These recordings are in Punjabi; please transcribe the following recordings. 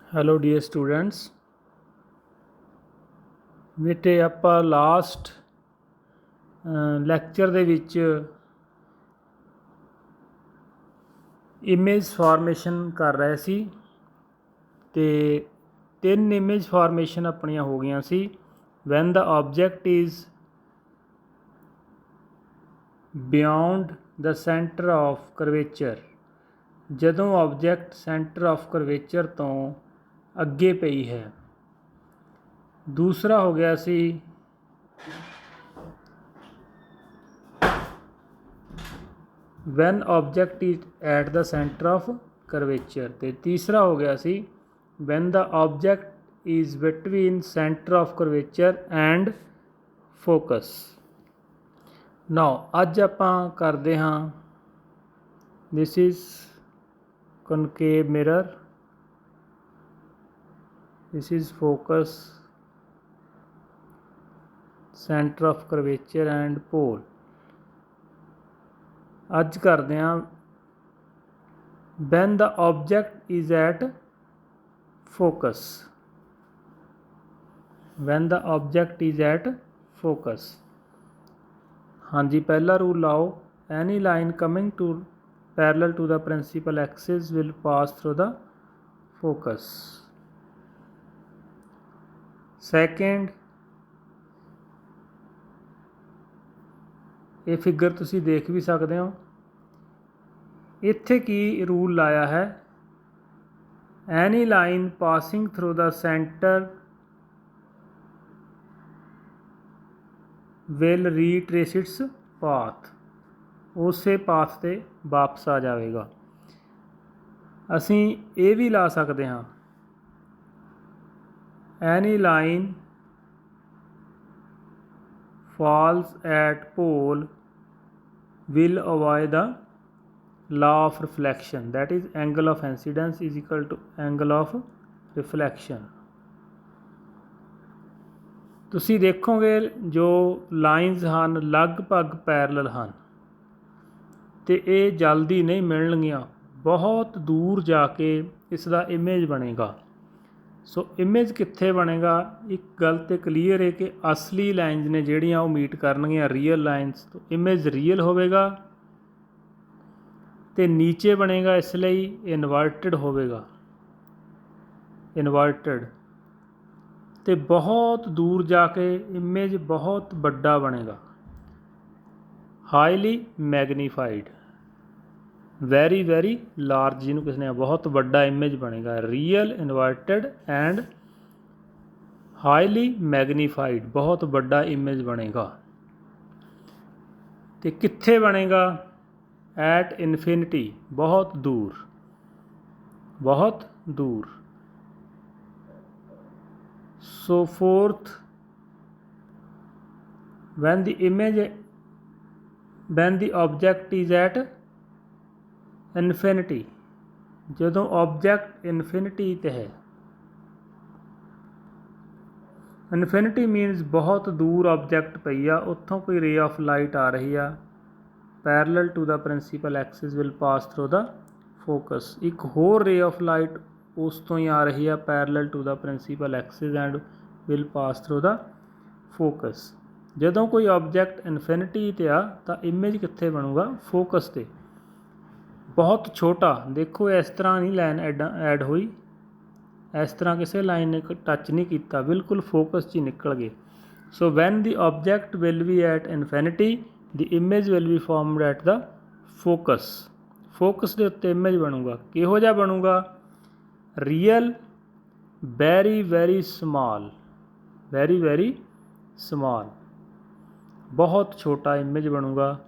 ਹੈਲੋ ਡੀਅਰ ਸਟੂਡੈਂਟਸ, ਬੇਟੇ ਆਪਾਂ ਲਾਸਟ ਲੈਕਚਰ ਦੇ ਵਿੱਚ ਇਮੇਜ ਫਾਰਮੇਸ਼ਨ ਕਰ ਰਹੇ ਸੀ ਅਤੇ 3 ਇਮੇਜ ਫਾਰਮੇਸ਼ਨ ਆਪਣੀਆਂ ਹੋ ਗਈਆਂ ਸੀ। When the object is beyond the centre of curvature, ਜਦੋਂ ਆਬਜੈਕਟ ਸੈਂਟਰ ਆਫ ਕਰਵੇਚਰ ਤੋਂ ਅੱਗੇ ਪਈ ਹੈ। ਦੂਸਰਾ ਹੋ ਗਿਆ ਸੀ when object is at the centre of curvature, ਅਤੇ ਤੀਸਰਾ ਹੋ ਗਿਆ ਸੀ when the object is between centre of curvature and focus. Now ਅੱਜ ਆਪਾਂ ਕਰਦੇ ਹਾਂ this is concave mirror, this is focus, center of curvature and pole। ਅੱਜ ਕਰਦੇ ਹਾਂ when the object is at focus, when the object is at focus। ਹਾਂਜੀ, ਪਹਿਲਾ ਰੂਲ ਲਾਓ, any line coming to parallel to the principal axis will pass through the focus। Second, ਇਹ ਫਿਗਰ ਤੁਸੀਂ ਦੇਖ ਵੀ ਸਕਦੇ ਹੋ। ਇੱਥੇ ਕੀ ਰੂਲ ਲਾਇਆ ਹੈ, any line passing through the centre will retrace its path, ਉਸੇ ਪਾਥ 'ਤੇ ਵਾਪਸ ਆ ਜਾਵੇਗਾ। ਅਸੀਂ ਇਹ ਵੀ ਲਾ ਸਕਦੇ ਹਾਂ, ਐਨੀ line falls at pole will avoid the law of reflection, that is angle of incidence is equal to angle of reflection। ਤੁਸੀਂ ਦੇਖੋਗੇ ਜੋ ਲਾਈਨਸ ਹਨ ਲਗਭਗ ਪੈਰਲਲ ਹਨ ਅਤੇ ਇਹ ਜਲਦੀ ਨਹੀਂ ਮਿਲਣਗੀਆਂ, ਬਹੁਤ ਦੂਰ ਜਾ ਕੇ ਇਸ ਦਾ ਇਮੇਜ ਬਣੇਗਾ। ਸੋ ਇਮੇਜ ਕਿੱਥੇ ਬਣੇਗਾ, ਇੱਕ ਗੱਲ ਤਾਂ ਕਲੀਅਰ ਹੈ ਕਿ ਅਸਲੀ ਲਾਈਨਸ ਨੇ ਜਿਹੜੀਆਂ ਉਹ ਮੀਟ ਕਰਨਗੀਆਂ ਰੀਅਲ ਲਾਈਨਸ ਤੋਂ, ਇਮੇਜ ਰੀਅਲ ਹੋਵੇਗਾ ਅਤੇ ਨੀਚੇ ਬਣੇਗਾ ਇਸ ਲਈ ਇਨਵਰਟਡ ਹੋਵੇਗਾ, ਇਨਵਰਟਡ, ਅਤੇ ਬਹੁਤ ਦੂਰ ਜਾ ਕੇ ਇਮੇਜ ਬਹੁਤ ਵੱਡਾ ਬਣੇਗਾ, ਹਾਈਲੀ ਮੈਗਨੀਫਾਈਡ, ਵੈਰੀ ਵੈਰੀ ਲਾਰਜ, ਜਿਹਨੂੰ ਕਿਸੇ ਨੇ ਬਹੁਤ ਵੱਡਾ ਇਮੇਜ ਬਣੇਗਾ, ਰੀਅਲ, ਇਨਵਰਟਡ ਐਂਡ ਹਾਈਲੀ ਮੈਗਨੀਫਾਈਡ, ਬਹੁਤ ਵੱਡਾ ਇਮੇਜ ਬਣੇਗਾ। ਅਤੇ ਕਿੱਥੇ ਬਣੇਗਾ, ਐਟ ਇਨਫਿਨਿਟੀ, ਬਹੁਤ ਦੂਰ, ਬਹੁਤ ਦੂਰ। So fourth, when the object is at infinity, ਜਦੋਂ ਆਬਜੈਕਟ ਇਨਫਿਨਿਟੀ 'ਤੇ ਹੈ। ਇਨਫਿਨਿਟੀ ਮੀਨਸ ਬਹੁਤ ਦੂਰ ਆਬਜੈਕਟ ਪਈ ਆ, ਉੱਥੋਂ ਕੋਈ ਰੇ ਆਫ ਲਾਈਟ ਆ ਰਹੀ ਆ, parallel to the principal axis will pass through the focus, ਇੱਕ ਹੋਰ ਰੇ ਆਫ ਲਾਈਟ ਉਸ ਤੋਂ ਹੀ ਆ ਰਹੀ ਆ, parallel to the principal axis and will pass through the focus. ਜਦੋਂ ਕੋਈ ਆਬਜੈਕਟ ਇਨਫਿਨਿਟੀ 'ਤੇ ਆ ਤਾਂ ਇਮੇਜ ਕਿੱਥੇ ਬਣੂਗਾ, ਫੋਕਸ 'ਤੇ। ਬਹੁਤ ਛੋਟਾ, ਦੇਖੋ ਇਸ ਤਰ੍ਹਾਂ ਨਹੀਂ ਲਾਈਨ ਐਡ ਹੋਈ, ਇਸ ਤਰ੍ਹਾਂ ਕਿਸੇ ਲਾਈਨ ਨੇ ਟੱਚ ਨਹੀਂ ਕੀਤਾ, ਬਿਲਕੁਲ ਫੋਕਸ 'ਚ ਹੀ ਨਿਕਲ ਗਏ। So when the object will be at infinity the image will be formed at the focus, focus ਦੇ ਉੱਤੇ ਇਮੇਜ ਬਣੂਗਾ। ਕਿਹੋ ਜਿਹਾ ਬਣੂਗਾ, real, very very small, very very small, ਬਹੁਤ ਛੋਟਾ ਇਮੇਜ ਬਣੂਗਾ,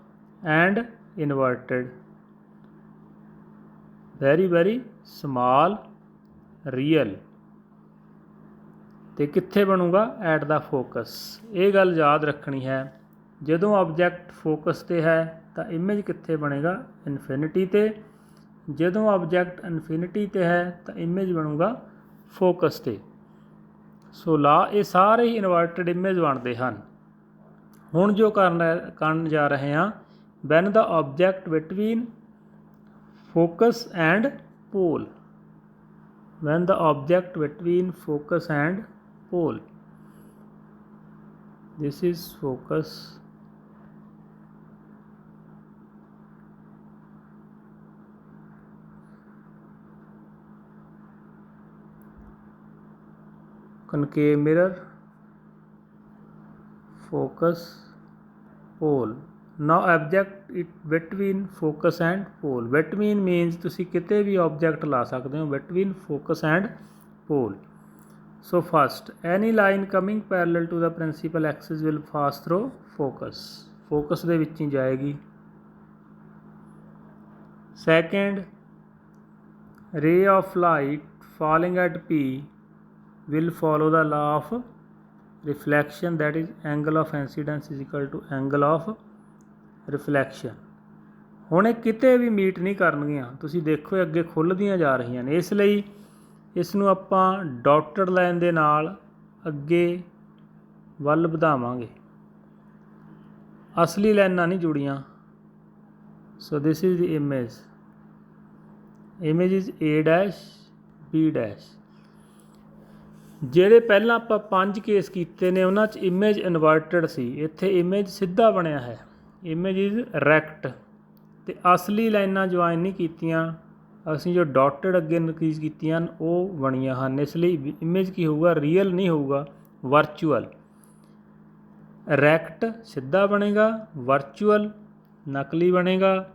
and inverted, very very small, real, ਅਤੇ ਕਿੱਥੇ ਬਣੂਗਾ, ਐਟ ਦਾ ਫੋਕਸ। ਇਹ ਗੱਲ ਯਾਦ ਰੱਖਣੀ ਹੈ, ਜਦੋਂ ਆਬਜੈਕਟ ਫੋਕਸ 'ਤੇ ਹੈ ਤਾਂ ਇਮੇਜ ਕਿੱਥੇ ਬਣੇਗਾ, ਇਨਫਿਨਿਟੀ 'ਤੇ, ਜਦੋਂ ਆਬਜੈਕਟ ਇਨਫਿਨਿਟੀ 'ਤੇ ਹੈ ਤਾਂ ਇਮੇਜ ਬਣੂਗਾ ਫੋਕਸ 'ਤੇ। ਸੋ ਇਹ ਸਾਰੇ ਹੀ ਇਨਵਰਟਡ ਇਮੇਜ ਬਣਦੇ ਹਨ। ਹੁਣ ਜੋ ਕਰਨ ਜਾ ਰਹੇ ਹਾਂ, when the object between focus and pole, when the object between focus and pole. This is focus, concave mirror, focus, pole. Now object it between focus and pole. Between means ਤੁਸੀਂ ਕਿਤੇ ਵੀ object ਲਾ ਸਕਦੇ ਹੋ between focus and pole. So first, any line coming parallel to the principal axis will pass through focus. Focus ਦੇ ਵਿੱਚ ਹੀ ਜਾਏਗੀ. Second, ray of light falling at P will follow the law of reflection, that is angle of incidence is equal to angle of reflection. ਹੁਣ ਇਹ ਕਿਤੇ ਵੀ ਮੀਟ ਨਹੀਂ ਕਰਨਗੀਆਂ, ਤੁਸੀਂ ਦੇਖੋ ਅੱਗੇ ਖੁੱਲ੍ਹਦੀਆਂ ਜਾ ਰਹੀਆਂ ਨੇ, ਇਸ ਲਈ ਇਸ ਨੂੰ ਆਪਾਂ ਡਾਟਡ ਲਾਈਨ ਦੇ ਨਾਲ ਅੱਗੇ ਵੱਲ ਵਧਾਵਾਂਗੇ, ਅਸਲੀ ਲਾਈਨਾਂ ਨਹੀਂ ਜੁੜੀਆਂ. So this is the image is A dash B dash. ਜਿਹੜੇ ਪਹਿਲਾਂ ਆਪਾਂ 5 ਕੇਸ ਕੀਤੇ ਨੇ ਉਹਨਾਂ 'ਚ ਇਮੇਜ ਇਨਵਰਟਡ ਸੀ, ਇੱਥੇ ਇਮੇਜ ਸਿੱਧਾ ਬਣਿਆ ਹੈ, ਇਮੇਜ ਇਜ਼ ਰੈਕਟ, ਅਤੇ ਅਸਲੀ ਲਾਈਨਾਂ ਜੁਆਇਨ ਨਹੀਂ ਕੀਤੀਆਂ, ਅਸੀਂ ਜੋ ਡਾਟਡ ਅੱਗੇ ਇਨਕਰੀਜ਼ ਕੀਤੀਆਂ ਹਨ ਉਹ ਬਣੀਆਂ ਹਨ. ਇਸ ਲਈ ਇਮੇਜ ਕੀ ਹੋਊਗਾ, ਰੀਅਲ ਨਹੀਂ ਹੋਊਗਾ, ਵਰਚੁਅਲ. ਰੈਕਟ ਸਿੱਧਾ ਬਣੇਗਾ, ਵਰਚੁਅਲ ਨਕਲੀ ਬਣੇਗਾ,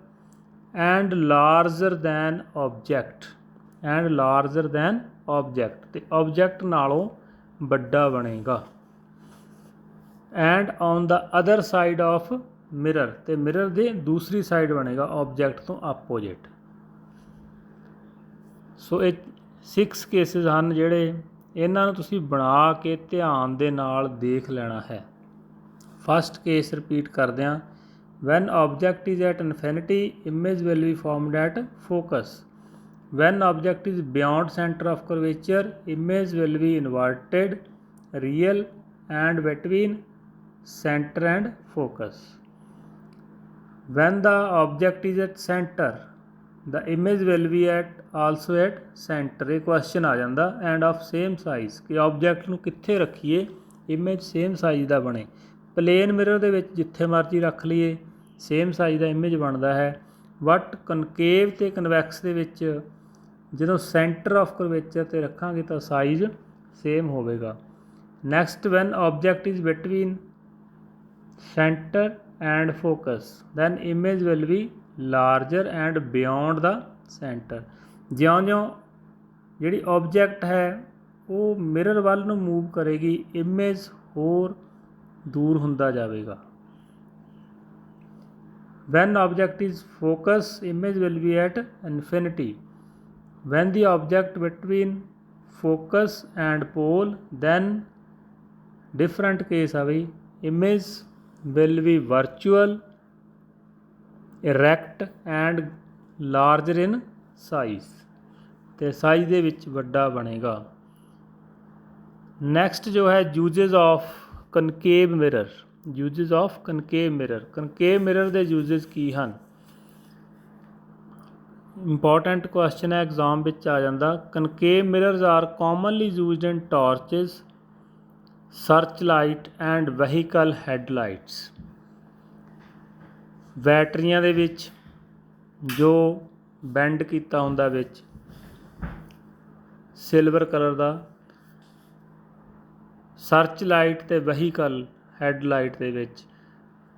and larger than object, and larger than object, ਅਤੇ ਆਬਜੈਕਟ ਨਾਲੋਂ ਵੱਡਾ ਬਣੇਗਾ. And on the other side of mirror, ਅਤੇ ਮਿਰਰ ਦੇ ਦੂਸਰੀ ਸਾਈਡ ਬਣੇਗਾ ਆਬਜੈਕਟ ਤੋਂ ਆਪੋਜਿਟ. ਸੋ ਇਹ 6 ਕੇਸਿਸ ਹਨ ਜਿਹੜੇ ਇਹਨਾਂ ਨੂੰ ਤੁਸੀਂ ਬਣਾ ਕੇ ਧਿਆਨ ਦੇ ਨਾਲ ਦੇਖ ਲੈਣਾ ਹੈ. ਫਸਟ ਕੇਸ ਰਿਪੀਟ ਕਰਦੇ ਹਾਂ. When object is at infinity, image will be formed at focus. When object is beyond center of curvature, image will be inverted, real, and between center and focus. When the object is at center, the image will be also at center. ਇਹ question ਆ ਜਾਂਦਾ, and of same size, ਕਿ object ਨੂੰ ਕਿੱਥੇ ਰੱਖੀਏ image same size ਦਾ ਬਣੇ. ਪਲੇਨ ਮਿਰਰ ਦੇ ਵਿੱਚ ਜਿੱਥੇ ਮਰਜ਼ੀ ਰੱਖ ਲਈਏ ਸੇਮ ਸਾਈਜ਼ ਦਾ ਇਮੇਜ ਬਣਦਾ ਹੈ, ਬਟ ਕਨਕੇਵ ਅਤੇ ਕਨਵੈਕਸ ਦੇ ਵਿੱਚ ਜਦੋਂ ਸੈਂਟਰ ਆਫ ਕਰਵੇਚਰ 'ਤੇ ਰੱਖਾਂਗੇ ਤਾਂ ਸਾਈਜ਼ ਸੇਮ ਹੋਵੇਗਾ. Next, when object is between centre and focus, then image will be larger and beyond the centre. ਜਿਉਂ-ਜਿਉਂ ਜਿਹੜੀ ਆਬਜੈਕਟ ਹੈ ਉਹ ਮਿਰਰ ਵੱਲ ਨੂੰ ਮੂਵ ਕਰੇਗੀ, ਇਮੇਜ ਹੋਰ ਦੂਰ ਹੁੰਦਾ ਜਾਵੇਗਾ. When object is focus, image will be at infinity. When the object between focus and pole, then different case ਆ ਬਈ, image will be virtual, erect and larger in size, ਤੇ ਸਾਈਜ਼ ਦੇ ਵਿੱਚ ਵੱਡਾ ਬਣੇਗਾ. ਨੈਕਸਟ ਜੋ ਹੈ uses of concave mirror. Uses of concave mirror. Concave mirror ਦੇ ਯੂਜਸ ਕੀ ਹਨ? ਇੰਪੋਰਟੈਂਟ ਕੁਐਸਚਨ ਹੈ, ਐਗਜ਼ਾਮ ਵਿੱਚ ਆ ਜਾਂਦਾ. Concave mirrors are commonly used in torches, search light and vehicle headlights. ਬੈਟਰੀਆਂ ਦੇ ਵਿੱਚ ਜੋ ਬੈਂਡ ਕੀਤਾ ਹੁੰਦਾ ਵਿੱਚ ਸਿਲਵਰ ਕਲਰ ਦਾ, ਸਰਚ ਲਾਈਟ ਅਤੇ ਵਹੀਕਲ ਹੈਡਲਾਈਟ ਦੇ ਵਿੱਚ.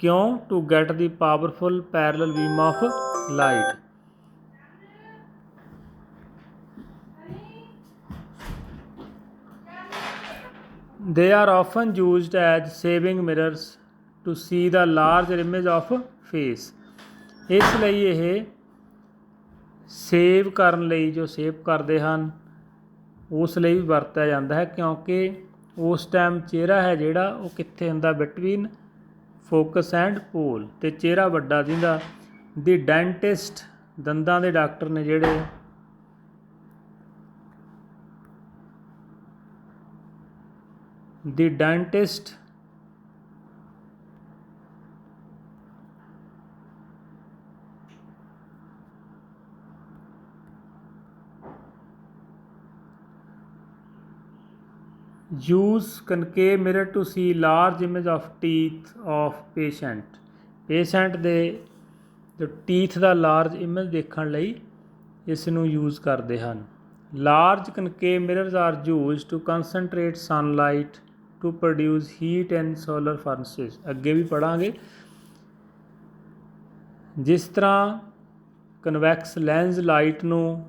ਕਿਉਂ? To get the powerful parallel beam of light. They are often used as saving mirrors to see the larger image of face. ਇਸ ਲਈ ਇਹ ਸੇਵ ਕਰਨ ਲਈ, ਜੋ ਸੇਵ ਕਰਦੇ ਹਨ ਉਸ ਲਈ ਵੀ ਵਰਤਿਆ ਜਾਂਦਾ ਹੈ, ਕਿਉਂਕਿ ਉਸ ਟਾਈਮ ਚਿਹਰਾ ਹੈ ਜਿਹੜਾ ਉਹ ਕਿੱਥੇ ਹੁੰਦਾ, ਬਿਟਵੀਨ ਫੋਕਸ ਐਂਡ ਪੋਲ, ਅਤੇ ਚਿਹਰਾ ਵੱਡਾ ਦਿੰਦਾ. ਦੀ ਡੈਂਟਿਸਟ, ਦੰਦਾਂ ਦੇ ਡਾਕਟਰ ਨੇ ਜਿਹੜੇ, ਦੀ dentist use concave mirror to see large image of teeth of patient ਦੇ ਜੋ teeth ਦਾ large image ਦੇਖਣ ਲਈ ਇਸ ਨੂੰ use ਕਰਦੇ ਹਨ। large concave mirrors are used to concentrate sunlight to produce heat in solar furnaces। ਅੱਗੇ ਵੀ ਪੜਾਂਗੇ। ਜਿਸ ਤਰ੍ਹਾਂ ਕਨਵੈਕਸ ਲੈਂਸ ਲਾਈਟ ਨੂੰ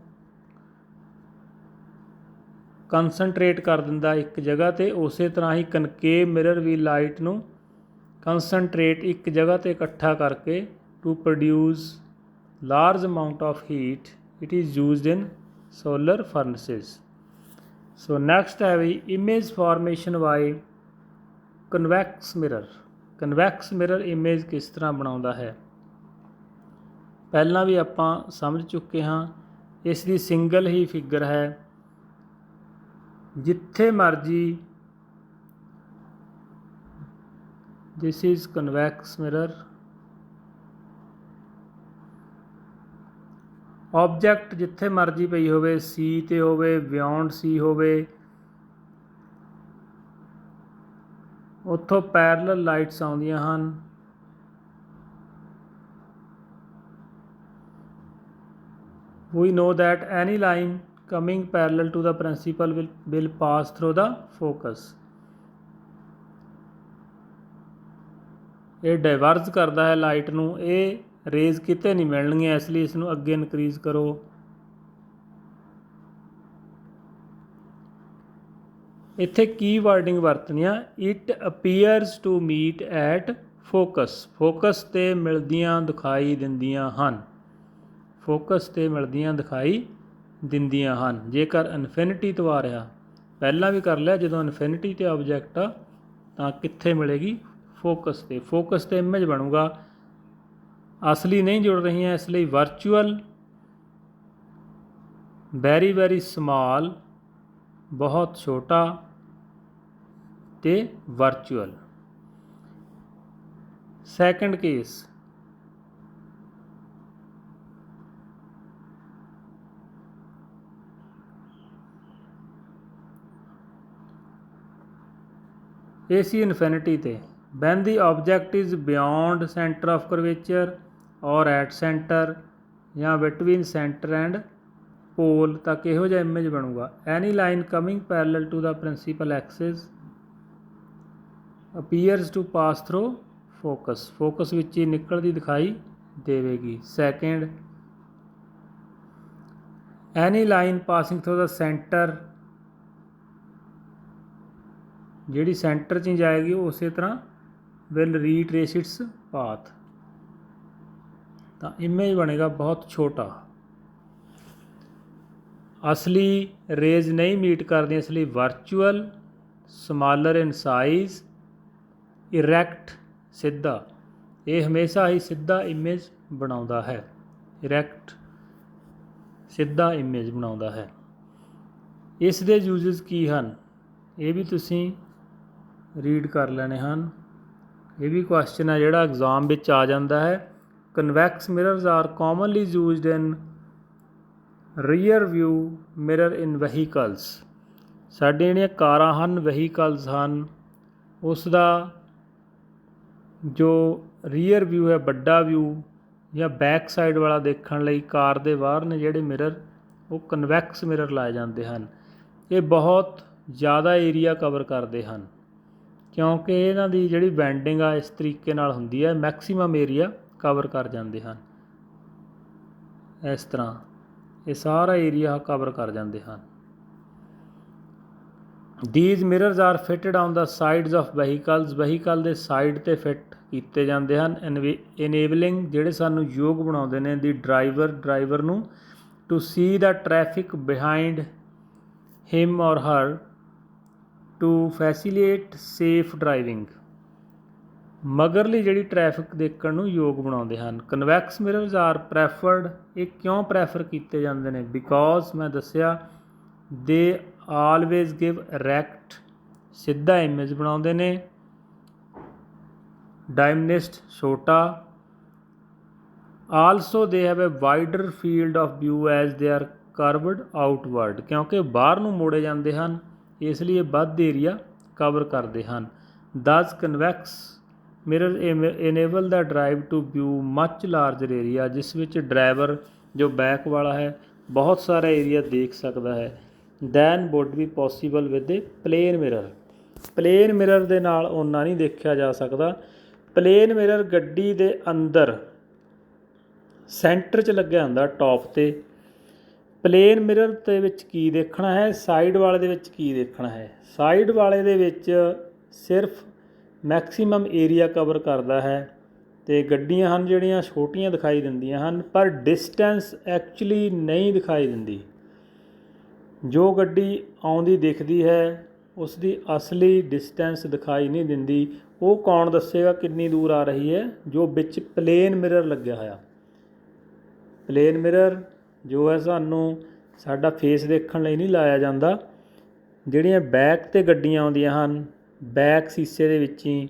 ਕੰਸਨਟਰੇਟ ਕਰ ਦਿੰਦਾ ਇੱਕ ਜਗ੍ਹਾ 'ਤੇ, ਉਸੇ ਤਰ੍ਹਾਂ ਹੀ ਕਨਕੇਵ ਮਿਰਰ ਵੀ ਲਾਈਟ ਨੂੰ ਕੰਸਨਟਰੇਟ ਇੱਕ ਜਗ੍ਹਾ 'ਤੇ ਇਕੱਠਾ ਕਰਕੇ to produce large amount of heat it is used in solar furnaces. So next ਹੈ ਵੀ image formation by convex mirror. Convex mirror image ਕਿਸ ਤਰ੍ਹਾਂ ਬਣਾਉਂਦਾ ਹੈ, ਪਹਿਲਾਂ ਵੀ ਆਪਾਂ ਸਮਝ ਚੁੱਕੇ ਹਾਂ। ਇਸ ਦੀ ਸਿੰਗਲ ਹੀ ਫਿਗਰ ਹੈ। ਜਿੱਥੇ ਮਰਜੀ this is convex mirror. Object ਜਿੱਥੇ ਮਰਜੀ ਪਈ ਹੋਵੇ, ਸੀ 'ਤੇ ਹੋਵੇ, ਬਿਯੋਂਡ ਸੀ ਹੋਵੇ, ਉੱਥੋਂ ਪੈਰਲਲ ਲਾਈਟਸ ਆਉਂਦੀਆਂ ਹਨ। We know that any line coming parallel to the principal will pass through the focus। ਇਹ ਡਾਇਵਰਜ ਕਰਦਾ ਹੈ ਲਾਈਟ ਨੂੰ। ਇਹ ਰੇਜ਼ ਕਿਤੇ ਨਹੀਂ ਮਿਲਣਗੀਆਂ, ਇਸ ਲਈ ਇਸ ਨੂੰ ਅੱਗੇ ਇਨਕਰੀਜ਼ ਕਰੋ। ਇੱਥੇ ਕੀ ਵਰਡਿੰਗ ਵਰਤਣੀ ਆ, it appears to meet at focus. Focus 'ਤੇ ਮਿਲਦੀਆਂ ਦਿਖਾਈ ਦਿੰਦੀਆਂ ਹਨ। ਫੋਕਸ 'ਤੇ ਮਿਲਦੀਆਂ ਦਿਖਾਈ ਦਿੰਦੀਆਂ ਹਨ। ਜੇਕਰ ਇਨਫਿਨਿਟੀ ਤੋਂ ਆ ਰਿਹਾ, ਪਹਿਲਾਂ ਵੀ ਕਰ ਲਿਆ, ਜਦੋਂ ਇਨਫਿਨਿਟੀ 'ਤੇ ਆਬਜੈਕਟ ਆ ਤਾਂ ਕਿੱਥੇ ਮਿਲੇਗੀ, ਫੋਕਸ 'ਤੇ। ਫੋਕਸ 'ਤੇ ਇਮੇਜ ਬਣੂਗਾ। ਅਸਲੀ ਨਹੀਂ ਜੁੜ ਰਹੀਆਂ, ਇਸ ਲਈ ਵਰਚੁਅਲ, ਵੈਰੀ ਵੈਰੀ ਸਮਾਲ, ਬਹੁਤ ਛੋਟਾ, ਅਤੇ ਵਰਚੁਅਲ। ਸੈਕਿੰਡ ਕੇਸ, ਇਹ ਸੀ ਇਨਫਿਨਿਟੀ 'ਤੇ। When the object is beyond centre of curvature or at centre ਜਾਂ ਬਿਟਵੀਨ ਸੈਂਟਰ ਐਂਡ ਪੋਲ, ਤਾਂ ਕਿਹੋ ਜਿਹਾ ਇਮੇਜ ਬਣੂਗਾ। Any line coming parallel to the principal axis appears to pass through focus. Focus ਵਿੱਚ ਹੀ ਨਿਕਲਦੀ ਦਿਖਾਈ ਦੇਵੇਗੀ। Second, any line passing through the centre, ਜਿਹੜੀ ਸੈਂਟਰ 'ਚ ਹੀ ਜਾਏਗੀ ਉਹ ਉਸੇ ਤਰ੍ਹਾਂ ਵਿਲ ਰੀਟਰੇਸ ਇਟਸ ਪਾਥ, ਤਾਂ ਇਮੇਜ ਬਣੇਗਾ ਬਹੁਤ ਛੋਟਾ। ਅਸਲੀ ਰੇਜ਼ ਨਹੀਂ ਮੀਟ ਕਰਦੀਆਂ, ਇਸ ਲਈ ਵਰਚੁਅਲ, ਸਮਾਲਰ ਇਨ ਸਾਈਜ਼, ਇਰੈਕਟ, ਸਿੱਧਾ। ਇਹ ਹਮੇਸ਼ਾ ਹੀ ਸਿੱਧਾ ਇਮੇਜ ਬਣਾਉਂਦਾ ਹੈ। ਇਰੈਕਟ, ਸਿੱਧਾ ਇਮੇਜ ਬਣਾਉਂਦਾ ਹੈ। ਇਸ ਦੇ ਯੂਜ਼ਸ ਕੀ ਹਨ, ਇਹ ਵੀ ਤੁਸੀਂ ਰੀਡ ਕਰ ਲੈਣੇ ਹਨ। ਇਹ ਵੀ ਕੁਐਸਚਨ ਹੈ ਜਿਹੜਾ ਐਗਜ਼ਾਮ ਵਿੱਚ ਆ ਜਾਂਦਾ ਹੈ। Convex mirrors are commonly used in rear view mirror in vehicles. ਸਾਡੀਆਂ ਜਿਹੜੀਆਂ ਕਾਰਾਂ ਹਨ, ਵਹੀਕਲਸ ਹਨ, ਉਸ ਦਾ ਜੋ ਰੀਅਰ ਵਿਊ ਹੈ, ਵੱਡਾ ਵਿਊ ਜਾਂ ਬੈਕ ਸਾਈਡ ਵਾਲਾ ਦੇਖਣ ਲਈ ਕਾਰ ਦੇ ਬਾਹਰ ਨੇ ਜਿਹੜੇ ਮਿਰਰ, ਉਹ ਕਨਵੈਕਸ ਮਿਰਰ ਲਾਏ ਜਾਂਦੇ ਹਨ। ਇਹ ਬਹੁਤ ਜ਼ਿਆਦਾ ਏਰੀਆ ਕਵਰ ਕਰਦੇ ਹਨ, ਕਿਉਂਕਿ ਇਹਨਾਂ ਦੀ ਜਿਹੜੀ ਬੈਂਡਿੰਗ ਆ ਇਸ ਤਰੀਕੇ ਨਾਲ ਹੁੰਦੀ ਹੈ, ਮੈਕਸੀਮਮ ਏਰੀਆ ਕਵਰ ਕਰ ਜਾਂਦੇ ਹਨ। ਇਸ ਤਰ੍ਹਾਂ ਇਹ ਸਾਰਾ ਏਰੀਆ ਕਵਰ ਕਰ ਜਾਂਦੇ ਹਨ। These mirrors are fitted on the sides of vehicles. Vehicle ਦੇ ਸਾਈਡ 'ਤੇ ਫਿੱਟ ਕੀਤੇ ਜਾਂਦੇ ਹਨ। ਇਨੇਬਲਿੰਗ, ਜਿਹੜੇ ਸਾਨੂੰ ਯੋਗ ਬਣਾਉਂਦੇ ਨੇ, ਦੀ ਡਰਾਈਵਰ ਨੂੰ to see the traffic behind him or her to facilitate safe driving. ਮਗਰਲੀ ਜਿਹੜੀ ਟਰੈਫਿਕ ਦੇਖਣ ਨੂੰ ਯੋਗ ਬਣਾਉਂਦੇ ਹਨ। Convex mirrors are preferred. ਇਹ ਕਿਉਂ ਪ੍ਰੈਫਰ ਕੀਤੇ ਜਾਂਦੇ ਨੇ, ਬਿਕੋਜ਼ ਮੈਂ ਦੱਸਿਆ ਦੇ ਆਲਵੇਜ਼ ਗਿਵ ਇਰੈਕਟ, ਸਿੱਧਾ ਇਮੇਜ ਬਣਾਉਂਦੇ ਨੇ। ਡਾਇਮਨਿਸਟ, ਛੋਟਾ। Also they have a wider field of view as they are curved outward, ਕਿਉਂਕਿ ਬਾਹਰ ਨੂੰ ਮੋੜੇ ਜਾਂਦੇ ਹਨ ਇਸ ਲਈ ਇਹ ਵੱਧ ਏਰੀਆ ਕਵਰ ਕਰਦੇ ਹਨ। Thus convex mirror enable the drive to view much larger area, ਜਿਸ ਵਿੱਚ ਡਰਾਈਵਰ ਜੋ ਬੈਕ ਵਾਲਾ ਹੈ ਬਹੁਤ ਸਾਰਾ ਏਰੀਆ ਦੇਖ ਸਕਦਾ ਹੈ। Then would be possible with a plane mirror. Plane mirror ਦੇ ਨਾਲ ਓਨਾ ਨਹੀਂ ਦੇਖਿਆ ਜਾ ਸਕਦਾ। ਪਲੇਨ ਮਿਰਰ ਗੱਡੀ ਦੇ ਅੰਦਰ ਸੈਂਟਰ 'ਚ ਲੱਗਿਆ ਹੁੰਦਾ ਟੌਪ 'ਤੇ। ਪਲੇਨ ਮਿਰਰ ਦੇ ਵਿੱਚ ਕੀ ਦੇਖਣਾ ਹੈ, ਸਾਈਡ ਵਾਲੇ ਦੇ ਵਿੱਚ ਕੀ ਦੇਖਣਾ ਹੈ। ਸਾਈਡ ਵਾਲੇ ਦੇ ਵਿੱਚ ਸਿਰਫ ਮੈਕਸੀਮਮ ਏਰੀਆ ਕਵਰ ਕਰਦਾ ਹੈ ਅਤੇ ਗੱਡੀਆਂ ਹਨ ਜਿਹੜੀਆਂ ਛੋਟੀਆਂ ਦਿਖਾਈ ਦਿੰਦੀਆਂ ਹਨ, ਪਰ ਡਿਸਟੈਂਸ ਐਕਚੁਅਲੀ ਨਹੀਂ ਦਿਖਾਈ ਦਿੰਦੀ। ਜੋ ਗੱਡੀ ਆਉਂਦੀ ਦਿਖਦੀ ਹੈ ਉਸ ਦੀ ਅਸਲੀ ਡਿਸਟੈਂਸ ਦਿਖਾਈ ਨਹੀਂ ਦਿੰਦੀ। ਉਹ ਕੌਣ ਦੱਸੇਗਾ ਕਿੰਨੀ ਦੂਰ ਆ ਰਹੀ ਹੈ? ਜੋ ਵਿੱਚ ਪਲੇਨ ਮਿਰਰ ਲੱਗਿਆ ਹੋਇਆ। ਪਲੇਨ ਮਿਰਰ ਜੋ ਹੈ ਸਾਨੂੰ ਸਾਡਾ ਫੇਸ ਦੇਖਣ ਲਈ ਨਹੀਂ ਲਾਇਆ ਜਾਂਦਾ। ਜਿਹੜੀਆਂ ਬੈਕ 'ਤੇ ਗੱਡੀਆਂ ਆਉਂਦੀਆਂ ਹਨ, ਬੈਕ ਸ਼ੀਸ਼ੇ ਦੇ ਵਿੱਚ ਹੀ,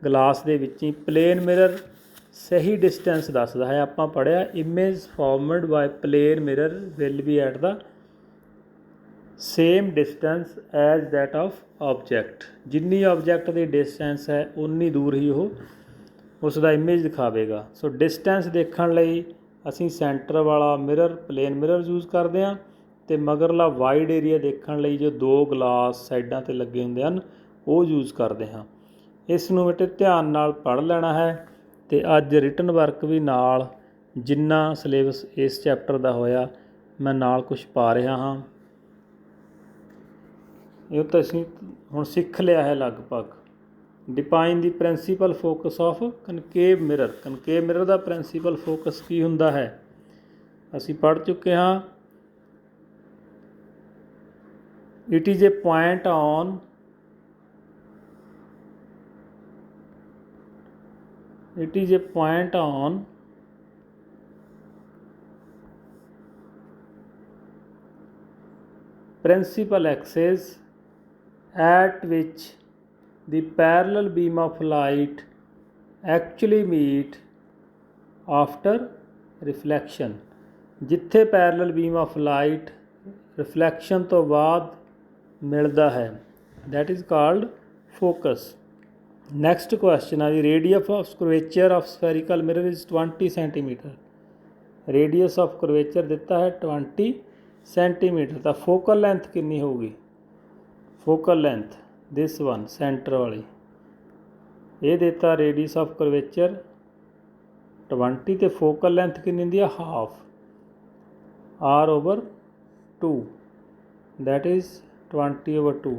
ਗਲਾਸ ਦੇ ਵਿੱਚ ਹੀ ਪਲੇਨ ਮਿਰਰ ਸਹੀ ਡਿਸਟੈਂਸ ਦੱਸਦਾ ਹੈ। ਆਪਾਂ ਪੜ੍ਹਿਆ image formed by plane mirror will be at the same distance as that of object. ਜਿੰਨੀ ਆਬਜੈਕਟ ਦੀ ਡਿਸਟੈਂਸ ਹੈ ਉਨੀ ਦੂਰ ਹੀ ਉਹ ਉਸ ਦਾ ਇਮੇਜ ਦਿਖਾਵੇਗਾ। ਸੋ ਡਿਸਟੈਂਸ ਦੇਖਣ ਲਈ ਅਸੀਂ ਸੈਂਟਰ ਵਾਲਾ ਮਿਰਰ ਪਲੇਨ ਮਿਰਰ ਯੂਜ਼ ਕਰਦੇ ਹਾਂ, ਅਤੇ ਮਗਰਲਾ ਵਾਈਡ ਏਰੀਆ ਦੇਖਣ ਲਈ ਜੋ ਦੋ ਗਲਾਸ ਸਾਈਡਾਂ 'ਤੇ ਲੱਗੇ ਹੁੰਦੇ ਹਨ ਉਹ ਯੂਜ਼ ਕਰਦੇ ਹਾਂ। ਇਸ ਨੂੰ ਬੇਟੇ ਧਿਆਨ ਨਾਲ ਪੜ੍ਹ ਲੈਣਾ ਹੈ ਅਤੇ ਅੱਜ ਰਿਟਨ ਵਰਕ ਵੀ ਨਾਲ ਜਿੰਨਾ ਸਿਲੇਬਸ ਇਸ ਚੈਪਟਰ ਦਾ ਹੋਇਆ ਮੈਂ ਨਾਲ ਕੁਛ ਪਾ ਰਿਹਾ ਹਾਂ। ਇਹ ਤਾਂ ਅਸੀਂ ਹੁਣ ਸਿੱਖ ਲਿਆ ਹੈ ਲਗਭਗ। Define the principal focus of concave mirror. Concave mirror ਦਾ ਪ੍ਰਿੰਸੀਪਲ ਫੋਕਸ ਕੀ ਹੁੰਦਾ ਹੈ ਅਸੀਂ ਪੜ੍ਹ ਚੁੱਕੇ ਹਾਂ। It is a point on principal axis at which the parallel beam of light actually meet after reflection। ਜਿੱਥੇ parallel beam of light reflection ਤੋਂ ਬਾਅਦ ਮਿਲਦਾ ਹੈ, that is called focus. Next question ਆ ਜੀ, radius of curvature of spherical mirror is 20 centimetre. Radius of curvature ਦਿੱਤਾ ਹੈ 20 ਸੈਂਟੀਮੀਟਰ। ਤਾਂ ਫੋਕਲ ਲੈਂਥ ਕਿੰਨੀ ਹੋਊਗੀ? Focal length this one centre ਵਾਲੀ ਇਹ ਦਿੱਤਾ ਰੇਡੀਅਸ ਆਫ ਕਰਵੇਚਰ 20 ਅਤੇ ਫੋਕਲ ਲੈਂਥ ਕਿੰਨੀ ਹੁੰਦੀ ਆ? Half R/2 that is 20/2।